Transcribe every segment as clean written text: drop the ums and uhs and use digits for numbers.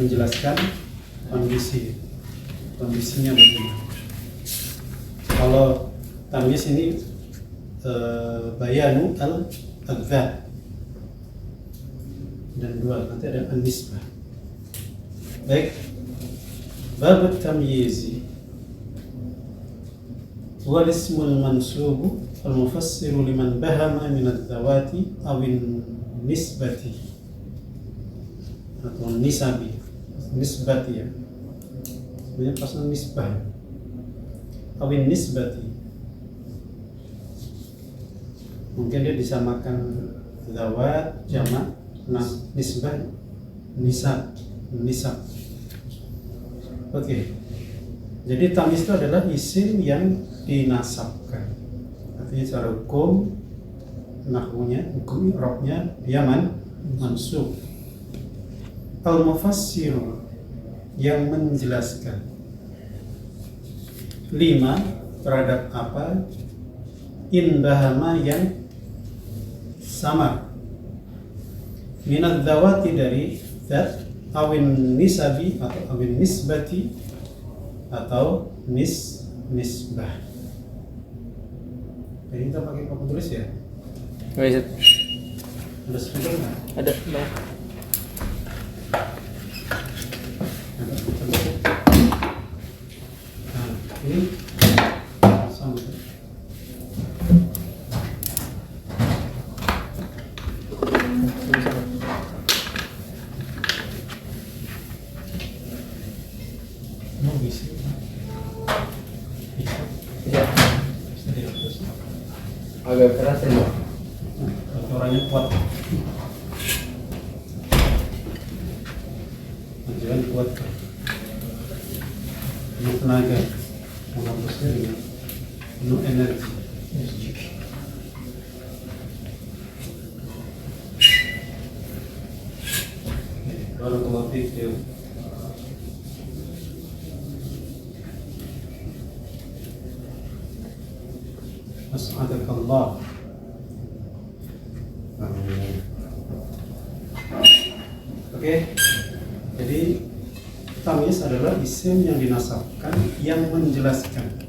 menjelaskan kondisinya bagaimana. Kalau tamyiz ini bayanu al-adzat, dan dua nanti ada an-nisbah. Baik, bab tamyizi wal ismul mansubu al mufassiru liman bahama min adzawati awin nisbati atau nisabi, nisbati ya, sebenarnya pasal nisbah, awin nisbati, mungkin dia disamakan zawat jamak, nah nisbah nisab. Oke. Jadi tamyiz itu adalah isim yang dinasabkan. Artinya secara hukum nahwunya, hukum i'rabnya dia mansub. Al-mufassir yang menjelaskan. 5 terhadap apa? In bahama yang samar. Minad dawati dari zat, awin nisabi atau awin nisbati atau nisbah. Jadi kita pakai papan tulis ya. Ada spidol nggak? Ada. Bang. Nah, ini sama. Mau bisa? Bisa. Bisa. Bisa dihapus. Agak keras ya. Orangnya kuat. Jangan kuat. Penuh tenaga. Menghapusnya dengan penuh energi. Barakallahu fiik. As'adakallah. Oke. Jadi tamyiz adalah isim yang dinasabkan yang menjelaskan,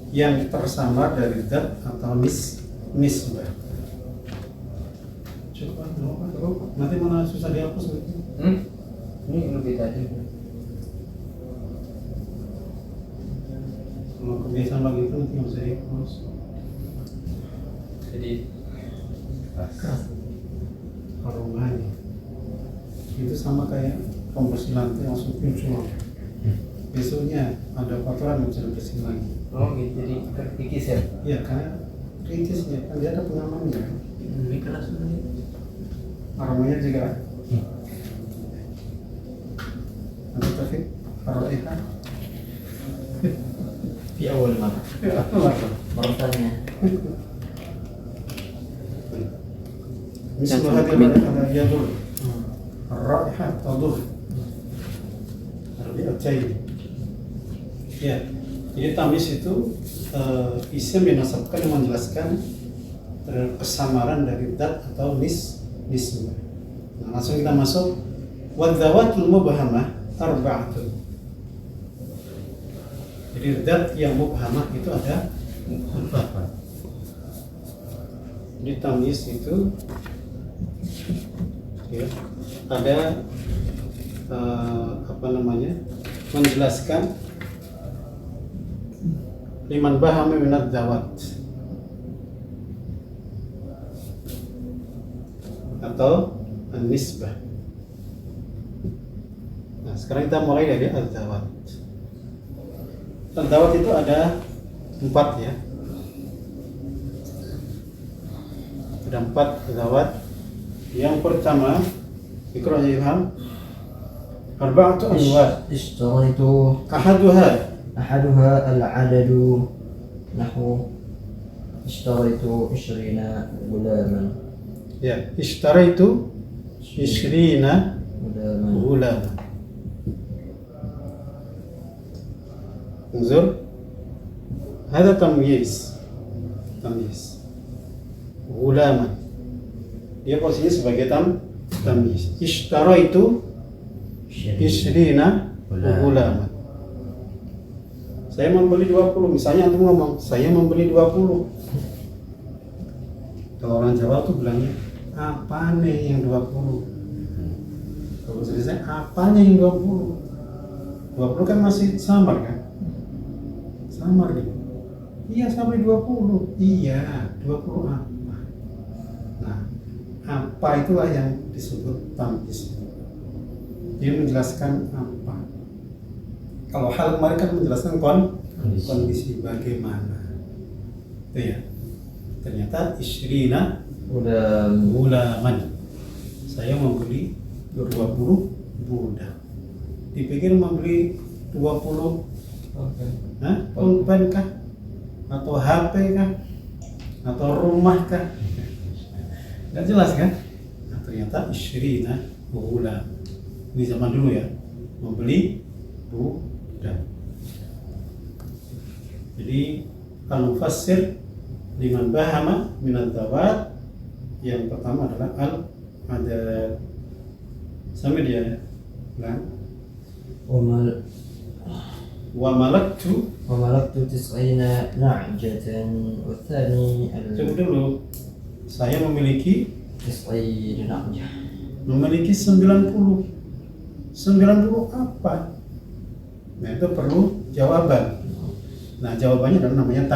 yang tersamar dari zat atau nisbah. Coba nanti mana susah dihapus gitu. Ini lebih tadi. Kalau kebiasaan begitu nanti nggak bisa dihapus. Jadi Keras. Aromanya itu sama kayak pembersih lantai langsung pincul. Besoknya ada kotoran bisa dibersihin lagi. oh gitu, jadi terkikis ya. Iya, karena kritisnya kan dia ada pengamannya. Ini keras ini. Aromanya juga. Nanti Taufik, Ar-Raihan. Di awal mana? Ya, apa? Meresapnya. Misal hadirin ada yadur. Ar-Raihan tadur. Artinya cair. Ya, jadi tamyiz itu isim yang dinasabkan yang menjelaskan kesamaran dari zat atau nisbah. Nah, langsung kita masuk wadzawatul mubhamah arba'atun. Jadi zat yang mubhamah itu ada 4. Di tamyiz itu ya, ada menjelaskan liman bahama minad zawat atau an-nisbah. Nah, sekarang kita mulai dari al-zawat. Al-zawat itu ada 4 ya. Ada 4 zawat. Yang pertama, Iqra ya Ilham. Arba'atu anwa'. Ishtaraitu Ahaduha al-adadu nahwu ishtaraitu 20 gulaman. ya, ishtaraitu 20 gulaman. انظر هذا تمييز غلاما, dia posisinya sebagai tamyiz. Ishtara itu Ishrina gulaman. Saya membeli 20, misalnya antum ngomong, saya membeli 20. Kalau orang Jawa tuh bilangnya, apa nih yang 20? Kalau saya, apanya yang 20? 20 kan masih samar kan? Samar gitu. Iya sampai 20. Iya, 20 apa? Nah, apa itulah yang disebut tamyiz. Dia menjelaskan apa. Kalau hal kemarin kan menjelaskan kondisi bagaimana. Itu ya. Ternyata isyrina gulaman. Saya membeli 20 budak. Dipikir membeli 20 pulpen kah? Atau HP kah? Atau rumah kah? Nggak jelas kan? Nah, ternyata isyrina gulaman. Ini zaman dulu ya, membeli budak. Jadi al-mufassir liman bahama minad dawat, yang pertama adalah ada sampai dia bilang wa malaktu وملكت 90 نعجة والثاني coba dulu, saya memiliki 90 نعجة 90 apa? Nah itu perlu jawaban. Nah jawabannya adalah namanya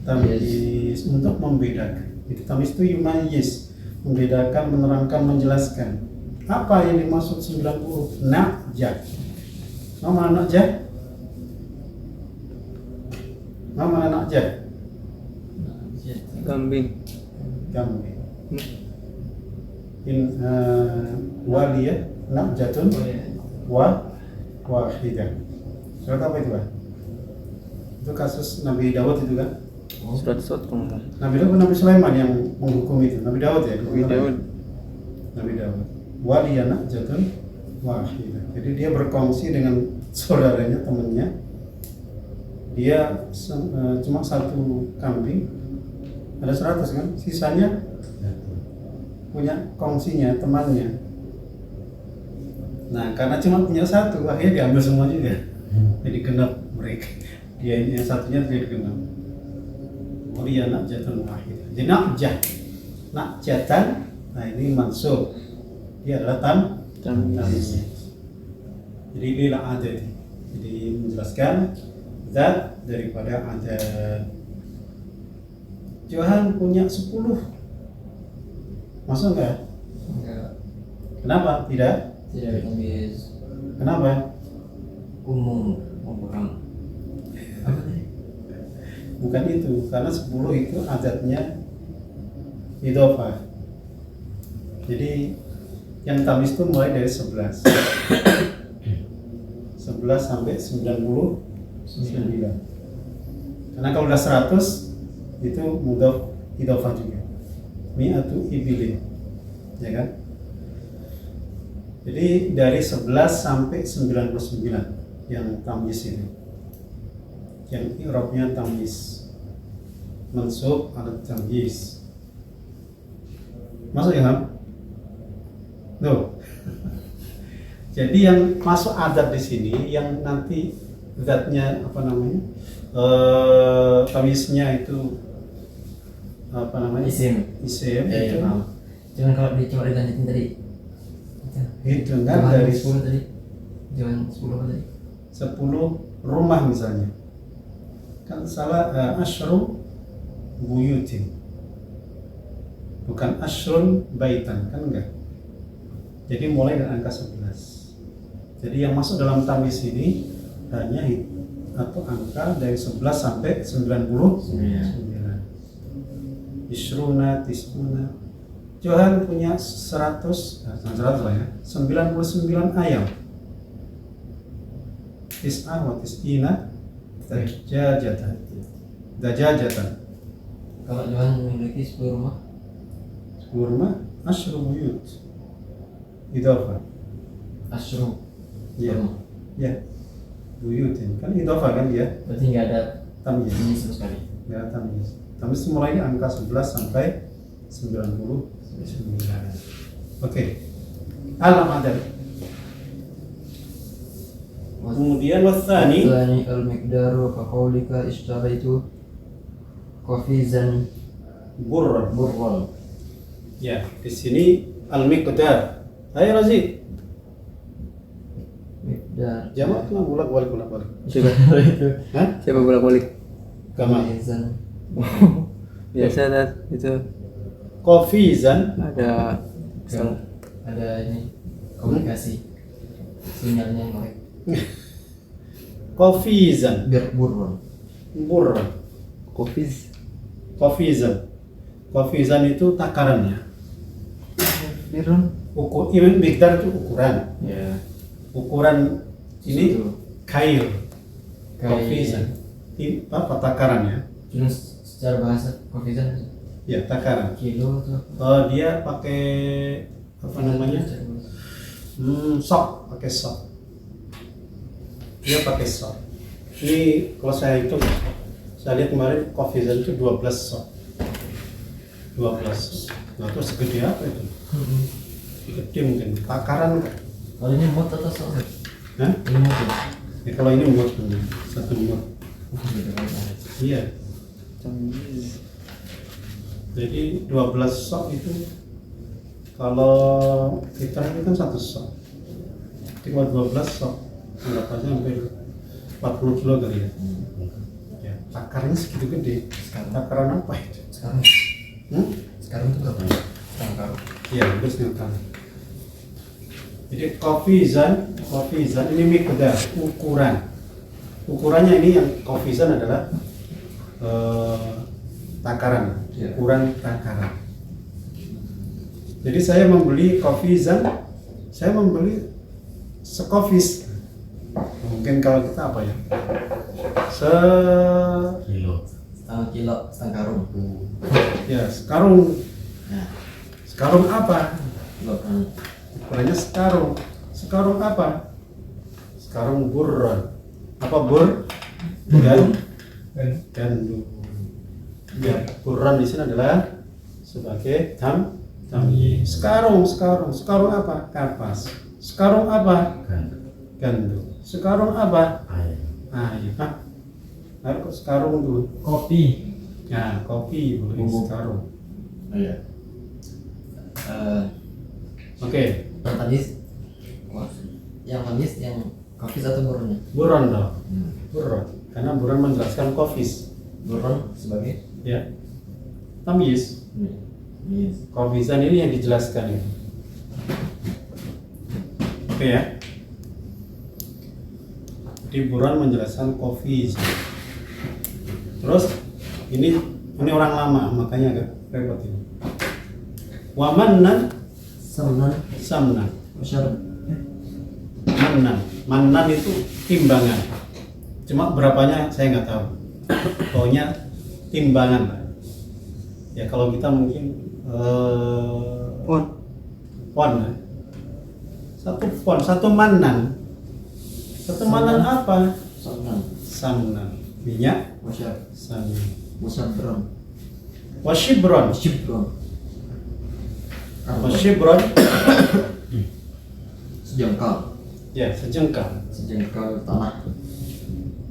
tamyiz untuk membedakan. Itu tamyiz itu yumayyiz, membedakan, menerangkan, menjelaskan. Apa yang dimaksud 90? Na'jah. Mana na'jah? Mana na'jah? Kambing. Kambing. Waliyah na'jatun wahidah. Surat apa itu, Pak? Itu kasus Nabi Dawud itu kan? Surat kalau nggak salah. Nabi Dawud, Nabi Sulaiman yang menghukum itu. Nabi Dawud ya? Nabi Daud. Nabi Dawud. Waliyah na'jatun wahidah. Jadi dia berkongsi dengan saudaranya, temannya. Dia cuma satu kambing, ada 100 kan? Sisanya punya kongsinya, temannya. Nah, karena cuma punya satu, akhirnya diambil semua juga. Jadi genap mereka. Dia yang satunya jadi genap. Waliyah na'jatun wahidah. Jadi na'jatan, nah ini mansub. Dia adalah tamyiz. Jadi inilah adat. Jadi menjelaskan zat daripada adat. Johan punya 10. Masuk enggak? Enggak. Kenapa? Tidak tamyiz. Kenapa? Umum orang. Apa tadi? Bukan itu, karena 10 itu adatnya idhofah. Jadi yang tamyiz itu mulai dari 11 sampai 99. Karena kalau udah 100 itu mudhof idhofah juga. Mi'atu ibilin, ya kan? Jadi dari 11 sampai 99 yang tamyiz ini. Yang i'rabnya tamyiz. Mansub alat tamyiz. Masuk ya, Ham? Tuh. Jadi yang masuk adat di sini, yang nanti zatnya apa namanya? Tamyiznya itu apa namanya? Isim. Isim Ya, itu. paham. Cuman kalau coba dilanjutin tadi. Hitungan Jangan dari 10 tadi. Jangan 10 apa tadi? 10 rumah misalnya. Kan salah asyru buyutin. Bukan asyrun baitan, kan enggak. Jadi mulai dari angka 11. Jadi yang masuk dalam tamyiz ini hanya atau angka dari 11 sampai 99. Isruna, tisuna. Johan punya 100 lah ya, 99 ayam. Tis'ah wa tis'ina dajajatan. Kalau Johan memiliki 10 rumah, 10 rumah, asyru buyut. Idhofah. asyru. Iya. Rumah. Ya. Buyutin. Kan idhofah kan dia? Berarti nggak ada Tamyiz. ini sama sekali. Ya, tamyiz. Tamyiz mulai di angka 11 sampai 99. Oke. Alam adat. Kemudian wasani Tsani al-miqdaru ka qaulika ishtaraitu qafizan burran. burran. Ya, di sini al-miqdar. Ayo Razi, Miqdar. jamak lah bolak-balik. Siapa? Itu Hah? Siapa bolak-balik? Gamal. qafizan. Biasa dah itu Qafizan. ada Ada ini komunikasi sinyalnya yang korek. Qafizan. Biar burun. Burran. kopiz. Qafizan itu takarannya. Birun. Ini miqdar itu ukuran. Ya. Ukuran ini Itu. kail. Kail. Qafizan. Ini apa takarannya? Cuma secara bahasa qafizan Ya, takaran. kilo atau apa? Dia pakai apa namanya? Sok, pakai sok. Dia pakai sok. Ini kalau saya hitung, saya lihat kemarin Qafizan itu 12 sok. 12. Nah, terus segede apa itu? Gede mungkin. Takaran kan? Kalau ini mut atau sok? Hah? Ini mut ya? Ya, kalau ini mut, satu mut. Gitu kan. Iya. Jadi 12 sok itu kalau kita ini kan satu sok. Jadi kalau 12 sok anggap aja hampir 40 kilo kali ya. Ya, takarnya segitu gede. Sekarang. Takaran apa itu? Sekarang. Sekarang itu berapa? Sekarang karo. Iya, hampir setengah tahun. Jadi Qafizan ini miqdar, ukuran. Ukurannya ini yang Qafizan adalah takaran, Ya. ukuran takaran. Jadi saya membeli Qafizan, saya membeli sekofis. Mungkin kalau kita apa ya? Setengah kilo, setengah karung. Ya, sekarung. Nah, Sekarung apa? kilo kan. Ukurannya sekarung. Sekarung apa? Sekarung burron. Apa bur? Gandum. Ya, burron di sini adalah sebagai tamyiz. Sekarung apa? Kapas. Sekarung apa? Gandum. Sekarung apa? Air. Kok sekarung dulu? Kopi. Ya, kopi boleh Bubuk. sekarung. Iya. Oke, Yang tadi, yang manis, yang kopi atau burunnya? buron dong. Buron. Karena buron menjelaskan kofis. Burun sebagai? Ya. Tamyiz. Yes. Kofizan ini yang dijelaskan itu. Oke ya. Jadi buron menjelaskan kofiz. Terus ini orang lama makanya agak repot ini. Wamannan Samnan. samnan. Masyarakat. Mannan itu timbangan. Cuma berapanya saya nggak tahu. Pokoknya timbangan lah. Ya kalau kita mungkin pon ya. Satu mannan. Satu mannan apa? Samnan. Samnan. Minyak Masyarakat. samnan. Musabron. Washibron. Shibron. Washibron. Sejengkal. Ya sejengkal. Sejengkal tanah.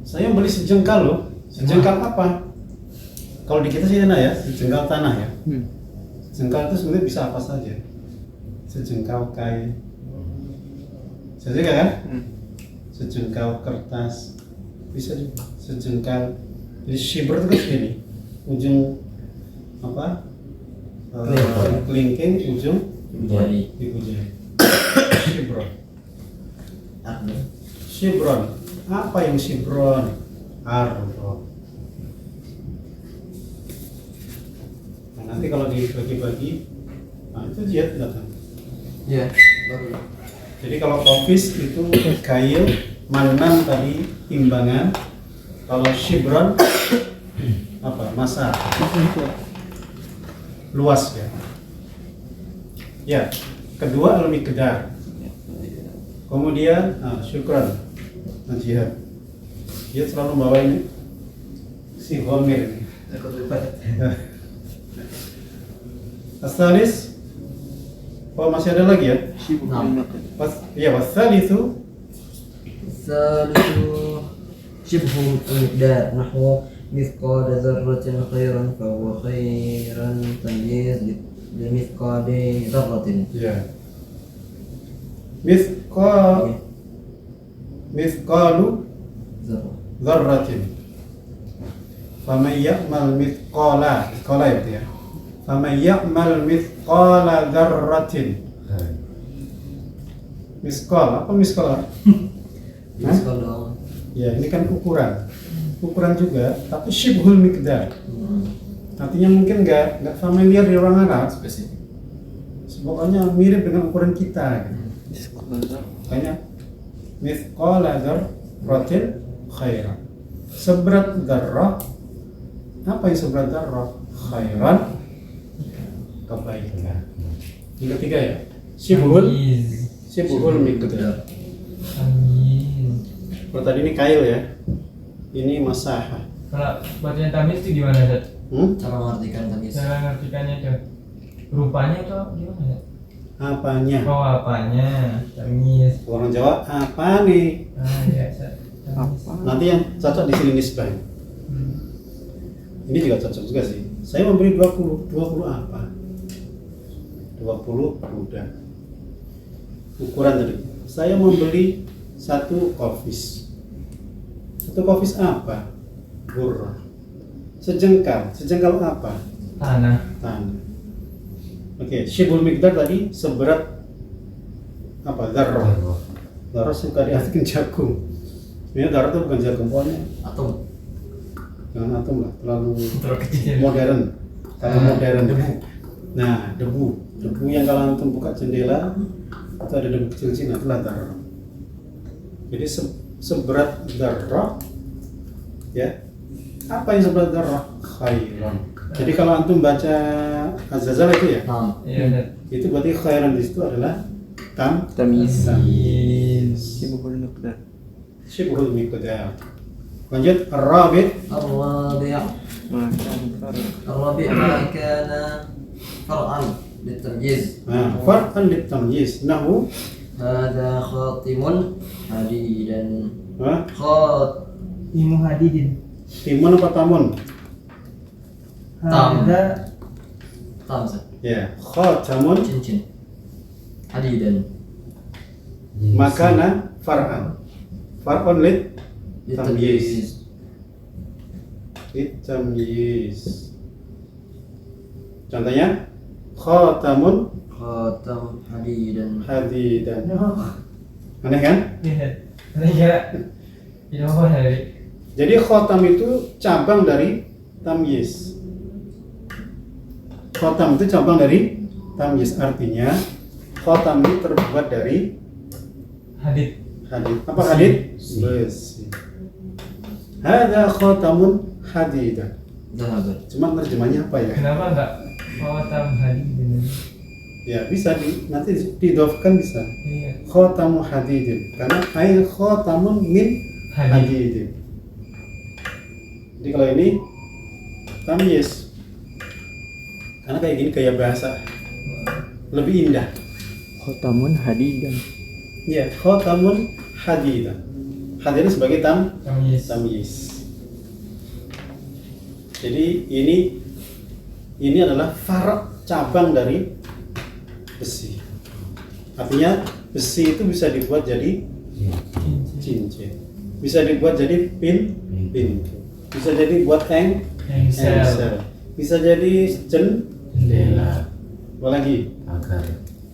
Saya beli sejengkal loh. Sejengkal apa? Kalau di kita sih enak ya, sejengkal tanah ya. Sejengkal itu sebenarnya bisa apa saja. Sejengkal kain. Sejengkal kan? Sejengkal kertas. Bisa juga. Sejengkal. Jadi shibr itu kan segini. Ujung apa? Kelingking, ujung Jari. ibu jari. Shibron. Arno. Shibron. Apa yang shibron? Ardo. Nah, nanti kalau dibagi-bagi, nah itu jihad datang. Ya. Baru. Jadi kalau kofis itu kail, mannan tadi timbangan, kalau shibron apa? Masa luas ya. Ya, kedua al-miqdar. Kemudian, syukran, jihad. Dia selalu bawa ini si Homer ini. Aku terlibat. Asalis, oh masih ada lagi ya? Nah. Iya, wasal itu الثالث شبه المقدار نحو مثقال ذرة خيرا فهو خيرا تمييز لمثقال ذرة. Ya. Mithqalu ذرة. dzarratin. Faman ya'mal mithqala ya berarti ya. Faman ya'mal mithqala dzarratin. Mithqal, apa mithqal? مثقال. Ya, ini kan ukuran juga, tapi syibhul miqdar. Artinya mungkin nggak familiar di orang Arab. Spesifik. Pokoknya mirip dengan ukuran kita. Gitu. Sekolah. Makanya mithqala dzarratin khairan. Seberat dzarrah. Apa yang seberat dzarrah? Khairan, kebaikan. Yang ketiga ya, syibhul miqdar. Kalau tadi ini kail ya, ini masahah. Kalau bacaan tamis itu gimana, Dad? Cara mengartikan tamyiz. Cara ngartikannya itu rupanya atau gimana, Dad? Apanya? Oh, apanya? Tamis. Orang Jawa apa nih? Ah, iya, Dad. Tamis. Apa? Nanti yang cocok di sini nisbah. Hmm. Ini juga cocok juga sih. Saya memberi 20 apa? 20 budak. Ukuran tadi. Saya membeli satu kofis. Satu kofis apa? Burrah. Sejengkal apa? Tanah. Tanah. Oke, syibhul miqdar tadi seberat apa? Dzarrah. Dzarrah suka diartikan jagung. Ini dzarrah itu bukan jagung, pokoknya Atom. jangan atom lah, terlalu Terlalu kecil. modern. Kalau modern debu. Nah, debu yang kalau antum buka jendela itu ada debu kecil sini, itulah dzarrah. Jadi seberat dzarrah, ya. Apa yang seberat dzarrah? Khairan. Jadi kalau antum baca Az-Zalzal itu ya, Nah, Iya, Dad. itu berarti khairan di situ adalah Tamyiz. tamyiz. Syibhul miqdar. Syibhul miqdar. Lanjut, ar-rabi'. الرابع Makan ما كان فرعا للتمييز Nah, far'an litamyiz. Nahu, هذا خاتم حديدا خاتم Imu hadidin. timun apa tamun? Ada Ustaz. Ya, khatamun Cincin hadidan makana far'an. Far'an للتمييز. litamyiz. Litamyiz. Contohnya, khatamun خاتم حديدا hadidan. Aneh kan? iya. Iya. Ini apa dari? Jadi khotam itu cabang dari tamyiz. Khotam itu cabang dari tamyiz, artinya khotam itu terbuat dari Hadid. hadid. Apa hadid? Besi. Hadza khotamun hadidan. ذهب. Cuma terjemahnya apa ya? Kenapa enggak khatam hadidin? Ya bisa nanti didofkan bisa. Iya. Khotamu hadidin. Karena ay khotamun min Hadid. hadidin. Jadi kalau ini tamyiz. Karena kayak gini gaya bahasa lebih indah. Khotamun hadidan. Ya, khotamun hadidan. Hadidan sebagai Tamis. tamyiz. Jadi ini adalah far' cabang dari besi. Artinya besi itu bisa dibuat jadi cincin, bisa dibuat jadi pintu, bisa jadi buat engsel, bisa jadi jendela, apa lagi?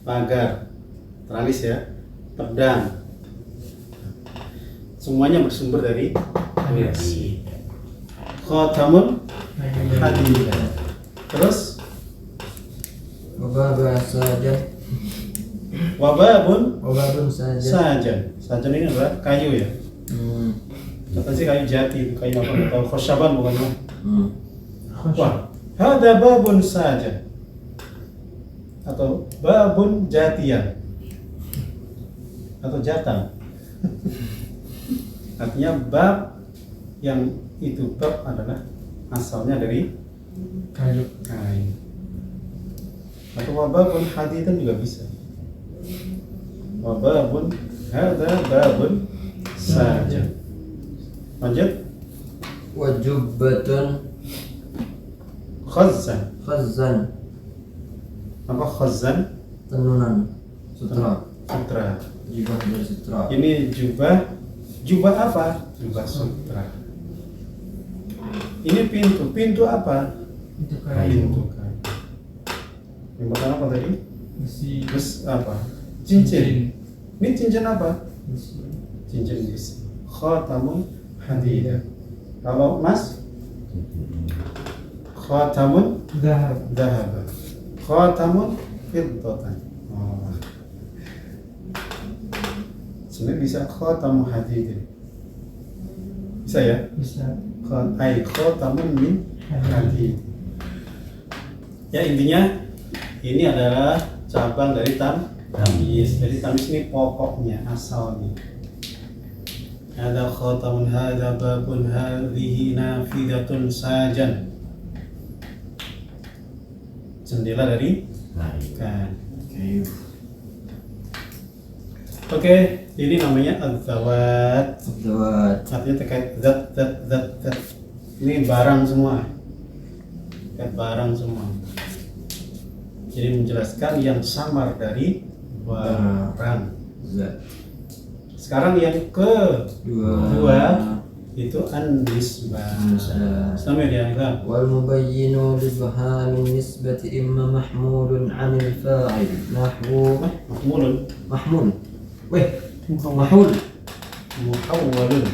Pagar, teralis ya, pedang. Semuanya bersumber dari besi. Khotamun hadid. Terus وباب ساجد. wababun وباب ساجد. sajan. Sajan ini adalah kayu ya. Contohnya sih kayu jati itu, kayu apa nggak tahu, khosyaban bukan mah. Wah, hada babun sajan atau babun jatian atau jatan. Artinya bab yang itu bab adalah asalnya dari Kayu. kayu. Atau wababun hadidan juga bisa. Wababun hada babun saja. Lanjut. Wajubbatun Khazan. khazan. Apa khazan? Tenunan sutra. Sutra. Jubah dari sutra. Ini jubah. Jubah apa? Jubah sutra. Ini pintu. Pintu apa? Itu kayu. Pintu kayu. Yang bukan apa tadi? Besi. Terus apa? Cincin. Ini cincin apa? Besi. Cincin besi. Khatamun hadid. Kalau emas? Khatamun Dahab. dahab. Khatamun fiddatan. Oh. Sebenarnya bisa khatamu hadid. Bisa ya? Bisa. Khatamun min hadid. Ya intinya ini adalah cabang dari tamyiz. Jadi tamyiz ini pokoknya, asalnya. Ada khatamun, hada babun, hadhihi nafidatun sajan. Jendela dari kan. Oke, ini namanya adzawat. Dawat. Artinya terkait zat. Ini barang semua. Terkait barang semua. Jadi menjelaskan yang samar dari barang. Zat. Sekarang yang kedua itu an-nisbah. Nisbah. Sama ya, kan? Wal mubayyinu libhamin nisbati imma mahmulun 'anil fa'il nahwu Mahmulun, mahmul. Weh, mahmul. muhawwalun.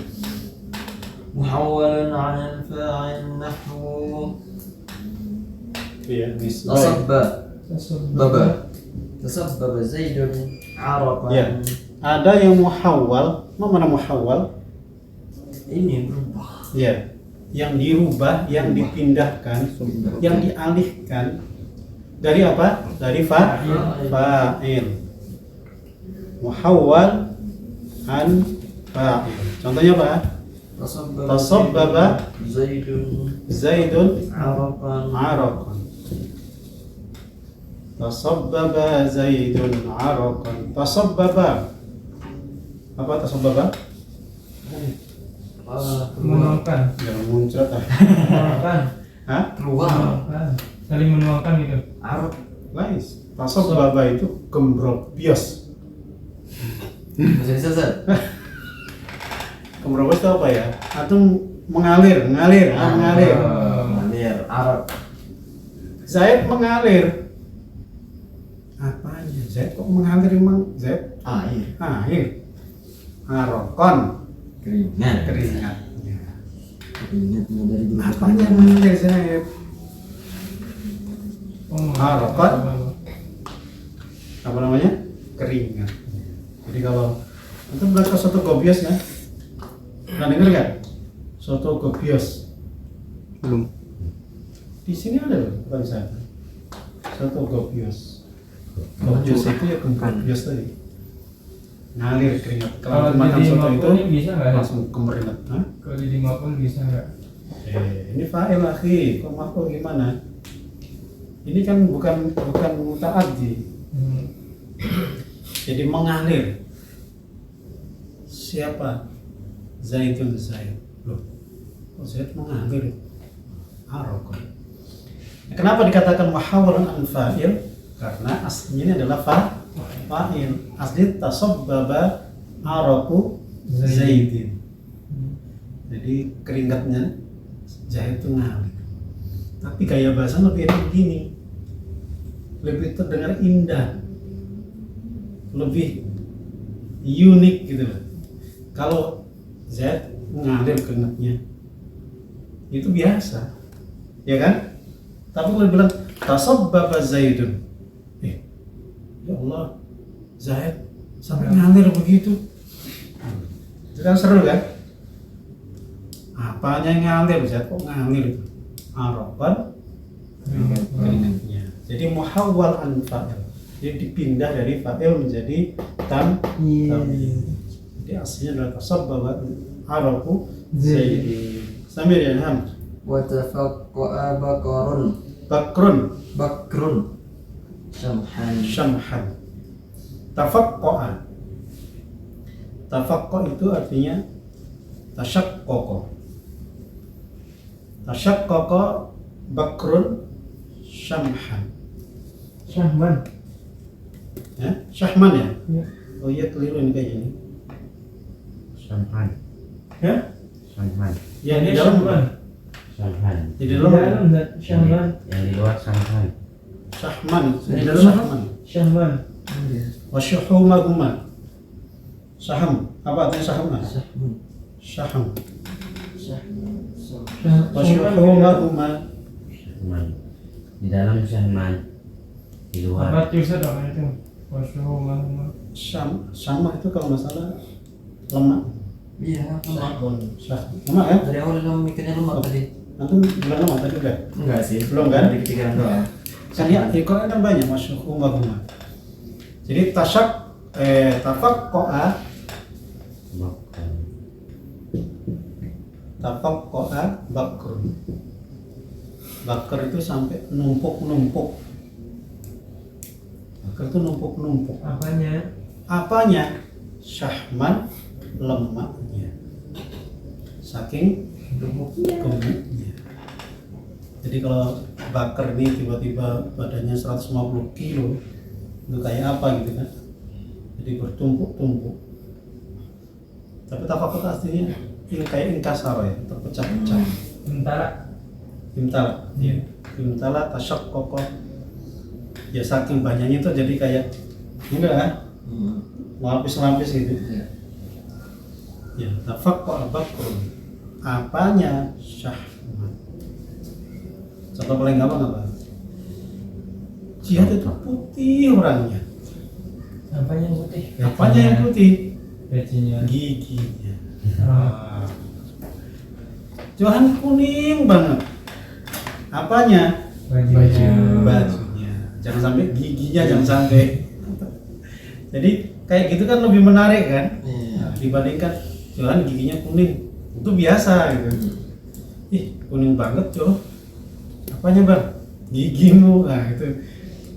محول عن الفاعل نحو Iya, nisbah. تصبب تسبب زيد عرقا. Ya. Ada yang muhawwal. Mana muhawwal? Ini berubah. Ya. Yang dirubah, yang dipindahkan, yang dialihkan dari apa? Dari fa'il. Muhawwal an fa'il. Contohnya apa? Tasabbaba زيد Zaidun عرقا. araqan. Tasabbaba Zaidun araqan. Tasabbaba. Apa tasabbaba? Menuangkan. Jangan muncrat. Menuangkan. Hah? keluar. Menuangkan. Saling menuangkan gitu. Araq. Lain. Tasabbaba itu kembrobios. Bisa disesat. Kembrobios itu apa ya? Atau mengalir. Mengalir. Araq. Zaid mengalir. Apanya? Zaid kok mengalir emang? Zaid Air. air. Arokon Keringat. keringatnya. Keringatnya dari dulu. Apanya mengalir Zaid? Oh, Araqan. Apa namanya? Keringat. Jadi kalau itu berarti soto gobios ya? Pernah denger nggak? Soto gobios. Belum. Di sini ada loh, bukan sana. Soto gobios. Gobios itu ya gobios tadi. Ngalir keringat. Kalau Kalau makan di soto Mapun itu ini bisa nggak? langsung kemeringat. Hah? Kalau di Mapun bisa nggak? Ini fa'il akhi, kok makhluk gimana? Ini kan bukan muta'addi. Jadi mengalir. Siapa? Zaidun Zaid. Loh, kok Zaid mengalir? Arokon. Kenapa dikatakan muhawwalun an fa'il? Karena aslinya ini adalah fa'il. Asli tasabbaba araku Zaidin. Jadi keringatnya Zaid itu ngalir. Tapi gaya bahasa lebih enak begini, lebih terdengar indah, lebih unik gitu loh. Kalau Zaid ngalir keringatnya itu biasa, ya kan? Tapi kalau bilang tasabbaba Zaidun, ya Allah, Zaid sampai ngalir begitu, itu kan seru kan? Apanya yang ngalir? Zaid kok ngalir itu? Araban keringatnya. Jadi muhawwal an fa'il. Jadi dipindah dari fa'il menjadi tamyiz. Jadi aslinya adalah tasabbaba araku Zaidin. Sambil ya Ham. Wa tafaqqa bakarun. Bakrun Bakrun. Syamhan. syamhan. Tafaqqa'a. Tafaqqa itu artinya tasyaqqaqa. Tasyaqqaqa bakrun syamhan. Syahman. Ya, syahman ya? Ya. Oh iya, keliru ini kayaknya ini. Samhan. Ya? Samhan. Yang di Ini dalam Syahman. Samhan. Di dalam dan Syahman. Yang di luar Samhan. syahman. Di dalam apa? Syahman. Syahman. Wasyuhumahuma. Saham. Apa artinya saham? Sahmun. Saham. Sahmun. Wasyuhumahuma. Syahman. Di dalam Syahman. Di luar. Apa tulisan apa itu? Wasyuhumahuma. Sama itu kalau nggak salah lemak. Iya, lemak. Lemak ya? Dari awal kamu mikirnya lemak tadi. Nanti bilang lemak tadi udah. Enggak sih. Belum kan? Dari kepikiran doang. Kan ya, di Quran kan banyak wasyuhumahuma. Jadi tafaqqa'a Makan. tafaqqa'a bakr. Bakr itu sampai numpuk-numpuk. Bakr itu numpuk-numpuk. Apanya? Apanya? Syahman, lemaknya. Saking gemuknya. Jadi kalau bakar ini tiba-tiba badannya 150 kilo, itu kayak apa gitu kan? Jadi bertumpuk-tumpuk. Tapi tafaqqa aslinya ini kayak inkasar ya, terpecah-pecah. Sementara. Imtala, ya. Imtala tasyaqqaqa. Ya saking banyaknya itu jadi kayak ini kan? Lapis-lapis gitu. Iya. Ya, tafaqqa bakrun. Apanya syahman? Contoh paling gampang apa? Jihad itu putih orangnya. Apanya yang putih? Apanya yang putih? Gajinya. Giginya. Ah. Johan kuning banget. Apanya? Bajunya. Bajunya. Jangan sampai giginya, jangan sampai. Jadi kayak gitu kan lebih menarik kan? Iya. Nah, dibandingkan Johan giginya kuning. Itu biasa gitu. Ih, kuning banget, Joh. Apanya, Bang? Gigimu. Nah, itu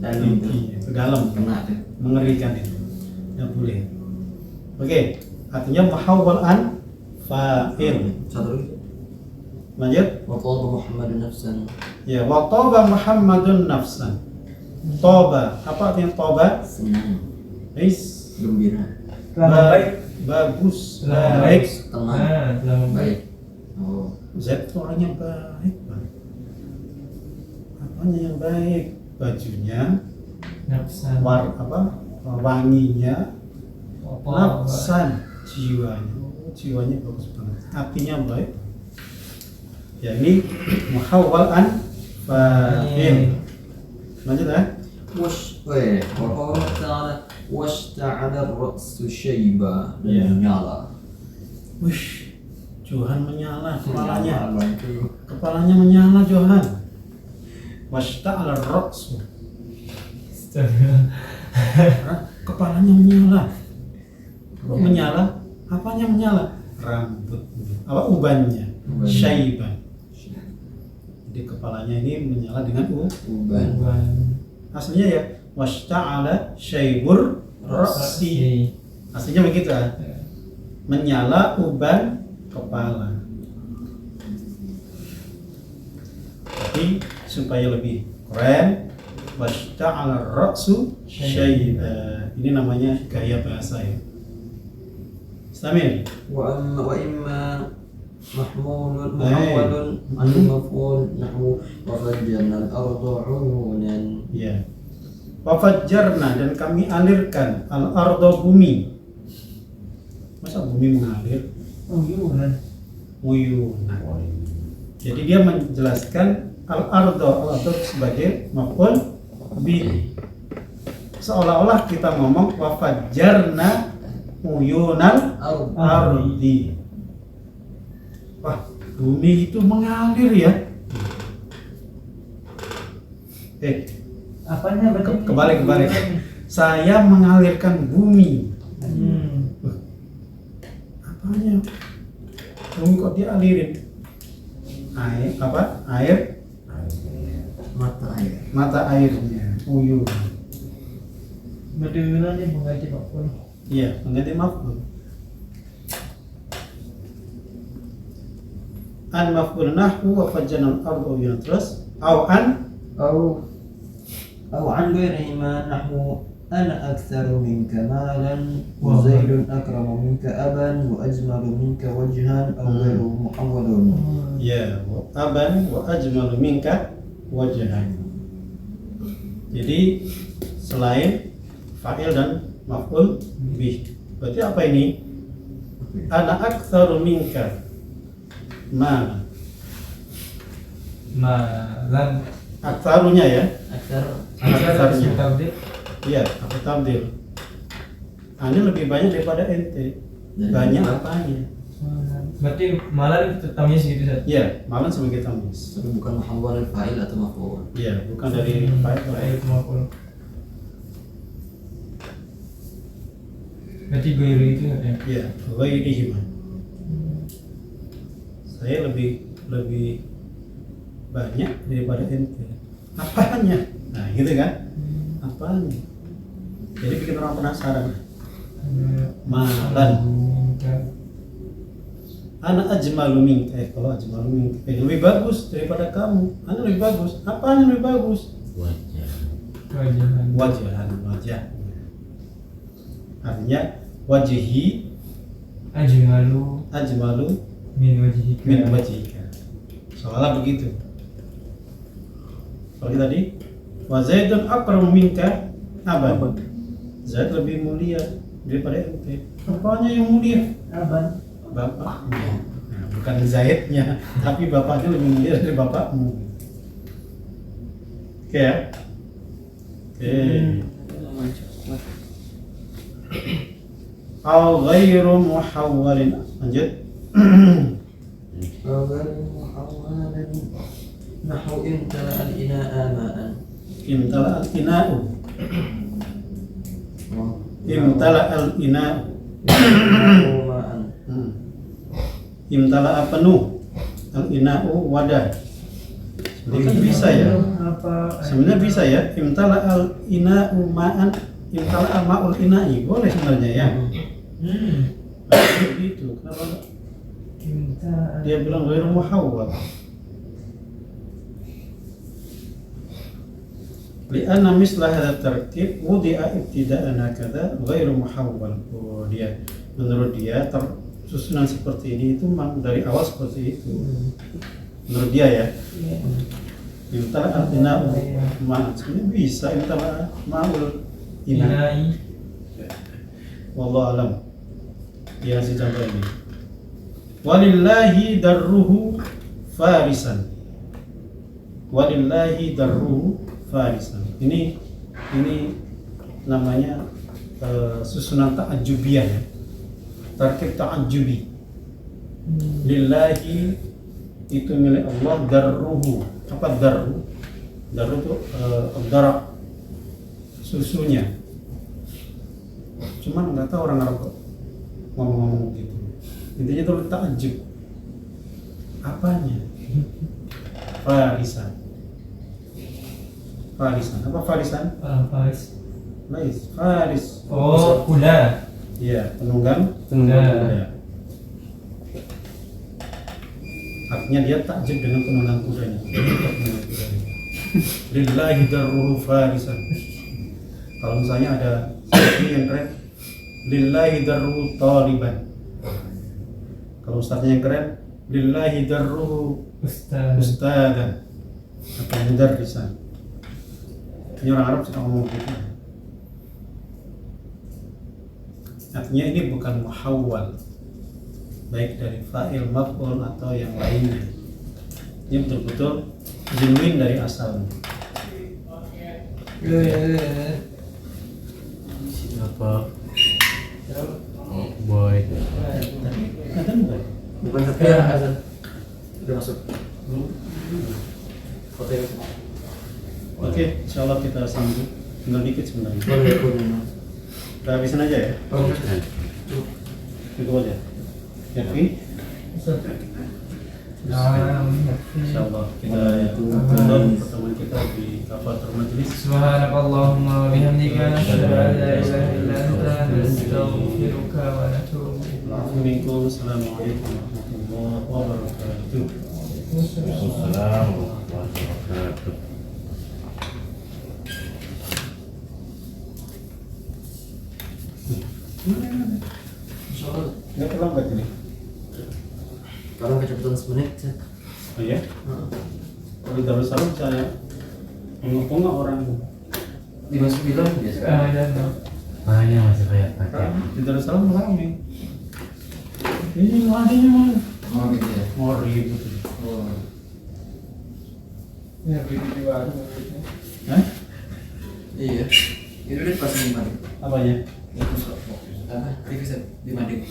Dalam gigi, itu dalam. kena tuh. Mengerikan itu. Nggak boleh. Oke, artinya muhawwal an fa'il. Satu lagi. Lanjut. Wa talaba Muhammadun nafsan. Ya, wa taba Muhammadun nafsan. Toba, apa artinya toba? Senang, Is gembira, Selama baik. bagus, Selama baik. tenang, Nah, selama baik. baik. Oh, Z itu orang yang baik, Bang. Apanya yang baik? Bajunya, Nafsan. wanginya, Apa? nafsan, jiwanya. Oh, jiwanya bagus banget. Hatinya baik. Ya ini muhawwal an fa'il. Lanjut ya. wa qawluhu ta'ala washta'ala ar-ra'su syaiba dan Iya. menyala. Wish, Johan menyala kepalanya. Menyala itu. Kepalanya menyala Johan. Washta'ala ar-ra'su. Kepalanya menyala. Kok menyala? Apanya menyala? Rambutnya. Apa ubannya? Uban. Syaiban. Jadi kepalanya ini menyala dengan Uban. aslinya ya washta'ala syaibur ra'si. Aslinya begitu ya. Menyala uban kepala. Tapi supaya lebih keren, washta'ala ra'su syaiba. Ini namanya gaya bahasa ya. Istamil. Wa imma محمول محول عن المفعول نحو وفجرنا الأرض عيونا. Ya. Wafajjarna, dan kami alirkan al-ardo bumi. Masa bumi mengalir? Oh, gimana? Uyunan. Jadi dia menjelaskan al-ardo sebagai maf'ul bih. Seolah-olah kita ngomong wafajjarna uyunan ardi. Wah, bumi itu mengalir ya. Apanya berarti? Kebalik. Saya mengalirkan bumi. Apanya? Bumi kok dialirin? Air apa? Air, mata airnya, uyun. Betulan dia mengganti maf'ul. Iya, mengganti maf'ul. an maf'ul nahwu wa fajjana al-ardu yang terus au an أو عن غيرهما نحو أنا أكثر منك مالا وزيد أكرم منك أبا وأجمل منك وجها أو غيره محول. ya wa aban wa ajmalu minka wajhan. Jadi selain fa'il dan maf'ul bih. Berarti apa ini? Ana aktsaru minka ma. Malan. Aktsarunya ya. أكثر Ismu tabdil. Iya, aku tabdil. Ana lebih banyak daripada ente. Banyak apanya? Berarti malan itu tamyiz gitu Ustaz. Iya, malan sebagai tamis. Tapi bukan محول الفاعل atau مفعول. Iya, bukan dari fa'il ke fa'il. Itu maf'ul. Berarti ghairu itu ya. Iya, ghairihima. Saya lebih banyak daripada ente. Apanya? Nah, gitu kan? Apanya? Jadi bikin orang penasaran. Malan. Ana ajmalu minka. Kalau ajmalu minka, lebih bagus daripada kamu. Ana lebih bagus. Apanya lebih bagus? Wajah. Wajahan. Wajah. Artinya wajhi Ajmalu ajmalu min wajhika. min wajhika. Soalnya begitu. Kalau tadi wa zaidun akramu minka aban. Zaid lebih mulia daripada ente. Apanya yang mulia? Aban. Bapaknya. Nah, bukan Zaidnya, tapi bapaknya lebih mulia dari bapakmu. Oke ya? Oke. Au ghairu muhawwalin. Lanjut. أو غير محول نحو امتلأ الإناء ماء. Imtala al-ina'u. Imtala al-ina'u. ماء. Imtala penuh. Al-ina'u wadah. Sebenarnya bisa ya. Sebenarnya bisa ya. Imtala al-ina'u ma'an. Imtala al-ma'ul ina'i. Boleh sebenarnya ya. Begitu. Kenapa enggak? Dia bilang ghairu muhawwal. Li'anna misla hadha tartib wudi'a ibtida'an hakadha ghairu muhawwal. Oh, dia menurut dia susunan seperti ini itu memang dari awal seperti itu. Menurut dia ya. Imtala al-ina'u ma'an. Sebenarnya bisa imtala ma'ul ina'i. Wallahu alam. Dia kasih contoh ini. Walillahi darruhu farisan. Walillahi darruhu farisan. Ini namanya susunan ta'ajjubiyah ya. Tarkib ta'ajjubi. Lillahi itu milik Allah, darruhu. Apa darru? Darru itu darak, susunya. Cuman nggak tahu orang Arab kok ngomong-ngomong gitu. Intinya itu ta'ajjub. Apanya? Farisan. Farisan. Apa farisan? Faris. Lais. Faris. Oh, kuda. Iya, penunggang. Kuda. Artinya dia takjub dengan penunggang kudanya. Lillahi darruhu farisan. Kalau misalnya ada seperti yang keren, lillahi darruhu taliban. Kalau ustadznya yang keren, lillahi darruhu ustadan atau mudarrisan. Ini orang Arab suka ngomong gitu. Artinya ini bukan muhawwal, baik dari fa'il, maf'ul atau yang lainnya. Ini betul-betul genuine dari asalnya. Siapa? Oh, boy. Ada bukan? Bukan sekian Hasan. Udah masuk. Oke. Oke, insyaallah kita sambung. Tinggal dikit sebenarnya. Boleh boleh. Kita habisin aja ya. Itu aja. Yakin? Insyaallah kita tutup pertemuan kita di kafatul majlis. Subhanakallahumma wa bihamdika asyhadu an la ilaha illa anta nastaghfiruka wa natubu ilaik. Assalamualaikum warahmatullahi wabarakatuh. Assalamualaikum warahmatullahi wabarakatuh. Nggak terlambat ini. Kalau kecepatan semenit, Oh ya? Kalau terus saya ngomong orang 59 biasa. Dan Makanya masih kayak pakai. di Darussalam rame. ini matinya mana? Oh gitu ya. Mau ribut. Oh. Ya beli di warung gitu. Hah? Iya. Itu udah pas di mana? Apanya? Apa? Bisa di Madrid.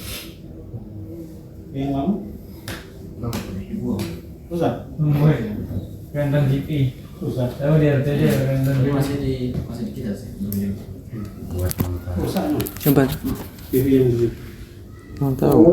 Yang mau? Bang, dibuang. Susah? Boy, ganteng GP. Susah. Tahu dia RTJ ganteng Tapi GP. masih di kita sih. Belum jadi. Buat nonton. Susah no. Coba. TV yang Mau tahu.